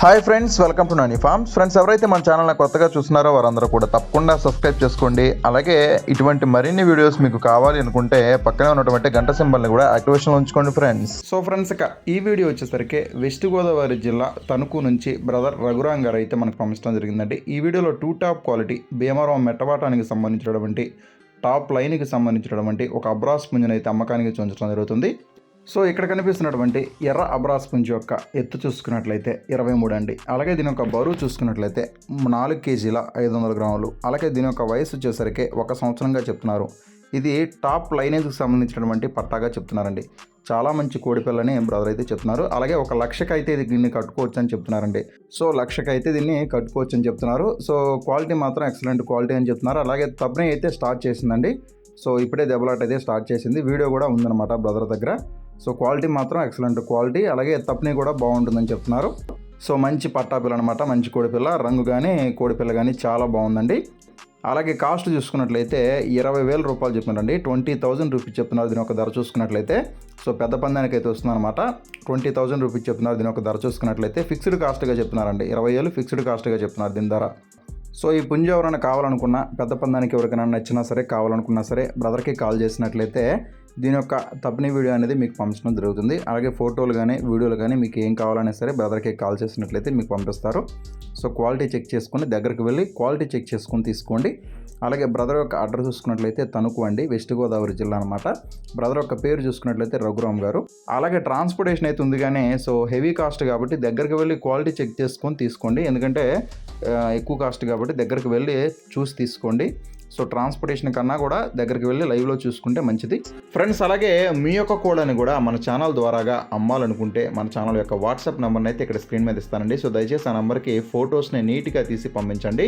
Hi friends, welcome to Nani farms. Friends, ఎవరైతే మన ఛానల్ని కొత్తగా చూస్తున్నారో వారందరూ కూడా తప్పకుండా సబ్స్క్రైబ్ చేసుకోండి. అలాగే ఇటువంటి మరిన్ని వీడియోస్ మీకు కావాలి అనుకుంటే పక్కనే ఉన్నటువంటి గంట సింబల్ని కూడా యాక్టివేషన్లో ఉంచుకోండి ఫ్రెండ్స్. సో ఫ్రెండ్స్, ఇక ఈ వీడియో వచ్చేసరికి వెస్ట్ గోదావరి జిల్లా తణుకు నుంచి బ్రదర్ రఘురాం గారు అయితే మనకు పంపించడం జరిగిందండి. ఈ వీడియోలో టాప్ క్వాలిటీ భీమవరం మెట్టవాటానికి సంబంధించినటువంటి టాప్ లైన్కి సంబంధించినటువంటి ఒక అబ్రాస్ పుంజుని అయితే అమ్మకానికి ఉంచడం జరుగుతుంది. సో ఇక్కడ కనిపిస్తున్నటువంటి ఎర్ర అబ్రాస్ పుంజు యొక్క ఎత్తు చూసుకున్నట్లయితే 23 అండి. అలాగే దీని యొక్క బరువు చూసుకున్నట్లయితే 4 కేజీల 500 గ్రాములు. అలాగే దీని యొక్క వయసు వచ్చేసరికి 1 సంవత్సరంగా చెప్తున్నారు. ఇది టాప్ లైనేజ్కి సంబంధించినటువంటి పట్టాగా చెప్తున్నారండి. చాలా మంచి కోడిపిల్లని బ్రదర్ అయితే చెప్తున్నారు. అలాగే 1 లక్షకి అయితే దీన్ని కట్టుకోవచ్చు అని చెప్తున్నారండి. సో 1 లక్షకి అయితే దీన్ని కట్టుకోవచ్చు అని చెప్తున్నారు. సో క్వాలిటీ మాత్రం ఎక్సలెంట్ క్వాలిటీ అని చెప్తున్నారు. అలాగే తప్పని అయితే స్టార్ట్ చేసిందండి. సో ఇప్పుడే దెబ్బలాట అయితే స్టార్ట్ చేసింది. వీడియో కూడా ఉందన్నమాట బ్రదర్ దగ్గర. సో క్వాలిటీ మాత్రం ఎక్సలెంట్ క్వాలిటీ, అలాగే తప్పని కూడా బాగుంటుందని చెప్తున్నారు. సో మంచి పట్టాపిల్ల అనమాట, మంచి కోడిపిల్ల. రంగు కానీ కోడిపిల్ల కానీ చాలా బాగుందండి. అలాగే కాస్ట్ చూసుకున్నట్లయితే 20,000 రూపాయలు చెప్తున్నారండి. 20,000 రూపీస్ చెప్తున్నారు దీని ఒక ధర చూసుకున్నట్లయితే. సో పెద్ద పందానికి అయితే వస్తుంది అనమాట. 20,000 రూపీస్ చెప్తున్నారు దీని ఒక ధర చూసుకున్నట్లయితే. ఫిక్స్డ్ కాస్ట్గా చెప్తున్నారండి. 20,000 ఫిక్స్డ్ కాస్ట్గా చెప్తున్నారు దీని ధర. సో ఈ పుంజు ఎవరైనా కావాలనుకున్నా, పెద్ద పందానికి ఎవరికైనా నచ్చినా సరే, కావాలనుకున్నా సరే బ్రదర్కి కాల్ చేసినట్లయితే దీని యొక్క తప్పని వీడియో అనేది మీకు పంపించడం జరుగుతుంది. అలాగే ఫోటోలు కానీ వీడియోలు కానీ మీకు ఏం కావాలన్నా సరే బ్రదర్కి కాల్ చేసినట్లయితే మీకు పంపిస్తారు. సో క్వాలిటీ చెక్ చేసుకుని దగ్గరికి వెళ్ళి క్వాలిటీ చెక్ చేసుకుని తీసుకోండి. అలాగే బ్రదర్ యొక్క అడ్రస్ చూసుకున్నట్లయితే తణుకు అండి, వెస్ట్ గోదావరి జిల్లా అనమాట. బ్రదర్ యొక్క పేరు చూసుకున్నట్లయితే రఘురామ్ గారు. అలాగే ట్రాన్స్పోర్టేషన్ అయితే ఉంది కానీ సో హెవీ కాస్ట్ కాబట్టి దగ్గరికి వెళ్ళి క్వాలిటీ చెక్ చేసుకొని తీసుకోండి. ఎందుకంటే ఎక్కువ కాస్ట్ కాబట్టి దగ్గరికి వెళ్ళి చూసి తీసుకోండి. సో ట్రాన్స్పోర్టేషన్ కన్నా కూడా దగ్గరికి వెళ్ళి లైవ్లో చూసుకుంటే మంచిది ఫ్రెండ్స్. అలాగే మీ యొక్క కోడని కూడా మన ఛానల్ ద్వారాగా అమ్మాలనుకుంటే మన ఛానల్ యొక్క వాట్సాప్ నెంబర్ని అయితే ఇక్కడ స్క్రీన్ మీద ఇస్తానండి. సో దయచేసి ఆ నెంబర్కి ఫొటోస్ని నీట్గా తీసి పంపించండి.